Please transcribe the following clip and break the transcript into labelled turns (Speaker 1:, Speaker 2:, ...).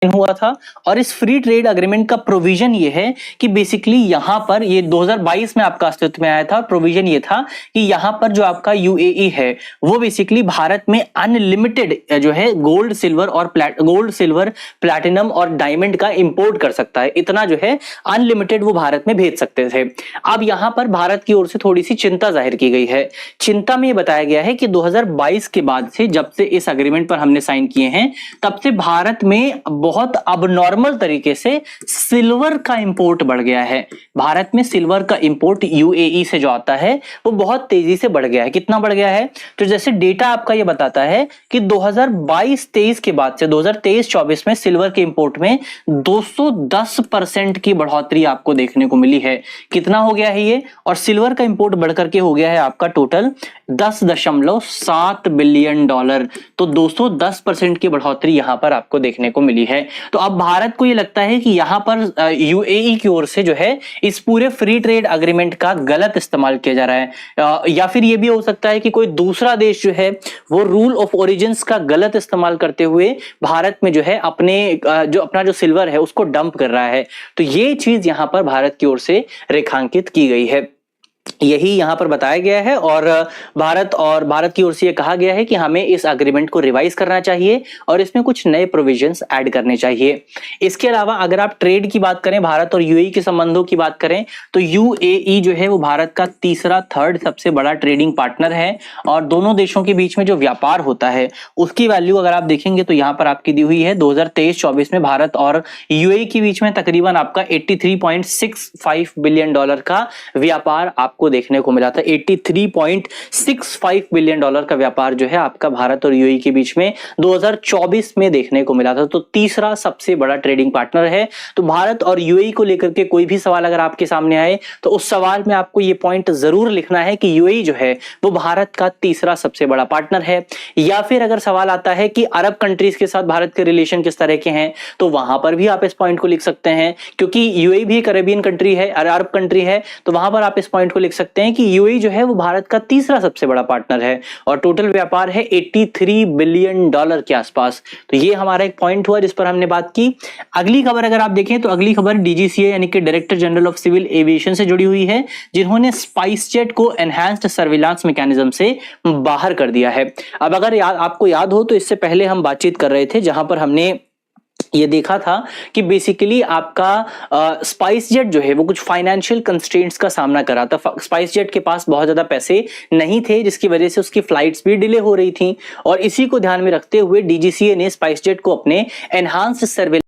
Speaker 1: हुआ था। और इस फ्री ट्रेड अग्रीमेंट का प्रोविजन ये है कि बेसिकली यहां पर ये 2022 में आपका अस्तित्व में आया था। प्रोविजन ये था कि यहां पर जो आपका यूएई है वो बेसिकली भारत में अनलिमिटेड जो है गोल्ड सिल्वर प्लैटिनम और डायमंड का इंपोर्ट कर सकता है। इतना जो है अनलिमिटेड वो भारत में भेज सकते थे। अब यहां पर भारत की ओर से थोड़ी सी चिंता जाहिर की गई है। चिंता में ये बताया गया है कि 2022 के बाद से, जब से इस अग्रीमेंट पर हमने साइन किए हैं, तब से भारत में बहुत अबनॉर्मल तरीके से सिल्वर का इंपोर्ट बढ़ गया है। भारत में सिल्वर का इंपोर्ट यूएई से जो आता है वो बहुत तेजी से बढ़ गया है। कितना बढ़ गया है? तो जैसे डेटा आपका ये बताता है कि 2022-23 के बाद से 2023-24 में सिल्वर के इंपोर्ट में 210% की बढ़ोतरी आपको देखने को मिली है। कितना हो गया है ये? और सिल्वर का इंपोर्ट बढ़कर के हो गया है आपका टोटल $10.7 बिलियन। तो 210% की बढ़ोतरी यहां पर आपको देखने को मिली है। तो अब भारत को ये लगता है कि यहां पर यूएई की ओर से जो है इस पूरे फ्री ट्रेड अग्रीमेंट का गलत इस्तेमाल किया जा रहा है, या फिर ये भी हो सकता है कि कोई दूसरा देश जो है वो रूल ऑफ ओरिजिन्स का गलत इस्तेमाल करते हुए भारत में जो है अपना जो सिल्वर है उसको डंप कर रहा है। तो ये चीज यहां पर भारत की ओर से रेखांकित की गई है, यही यहां पर बताया गया है। और भारत की ओर से यह कहा गया है कि हमें इस एग्रीमेंट को रिवाइज करना चाहिए और इसमें कुछ नए प्रोविजंस ऐड करने चाहिए। इसके अलावा अगर आप ट्रेड की बात करें, भारत और यूएई के संबंधों की बात करें, तो यूएई जो है वो भारत का थर्ड सबसे बड़ा ट्रेडिंग पार्टनर है। और दोनों देशों के बीच में जो व्यापार होता है उसकी वैल्यू अगर आप देखेंगे तो यहां पर आपकी दी हुई है 2023-24 में भारत और यूएई के बीच में तकरीबन आपका $83.65 बिलियन का व्यापार आपको देखने को मिला था। $83.65 बिलियन का व्यापार जो है आपका भारत और यूएई के बीच में 2024 में देखने को मिला था। तो तीसरा सबसे बड़ा ट्रेडिंग पार्टनर है। तो भारत और यूएई को लेकर के कोई भी सवाल अगर आपके सामने आए तो उस सवाल में आपको ये पॉइंट जरूर लिखना है कि यूएई जो है वो भारत का तीसरा सबसे बड़ा पार्टनर है। या फिर अगर सवाल आता है कि अरब कंट्रीज के साथ भारत के रिलेशन किस तरह के हैं, तो वहां पर भी आप इस पॉइंट को लिख सकते हैं, क्योंकि यूएई भी एक अरेबियन कंट्री है, अरब कंट्री है। तो वहां पर आप इस पॉइंट को लिख सकते हैं कि यूएई जो है वो भारत का तीसरा सबसे बड़ा पार्टनर है और टोटल व्यापार है $83 बिलियन के आसपास। तो ये हमारा एक पॉइंट हुआ जिस पर हमने बात की। अगली खबर अगर आप देखें तो अगली खबर डीजीसीए यानी कि director general of civil aviation से जुड़ी हुई है, जिन्होंने स्पाइसजेट को एनहांस्ड सर्विलांस मैकेनिज्म से बाहर कर दिया है। अब अगर आपको याद हो तो इससे पहले हम बातचीत कर रहे थे जहां पर हमने ये देखा था कि बेसिकली आपका स्पाइसजेट जो है वो कुछ फाइनेंशियल कंस्ट्रेंट्स का सामना कर रहा था। स्पाइसजेट के पास बहुत ज्यादा पैसे नहीं थे, जिसकी वजह से उसकी फ्लाइट्स भी डिले हो रही थी। और इसी को ध्यान में रखते हुए डीजीसीए ने स्पाइसजेट को अपने एनहांस्ड सर्विलांस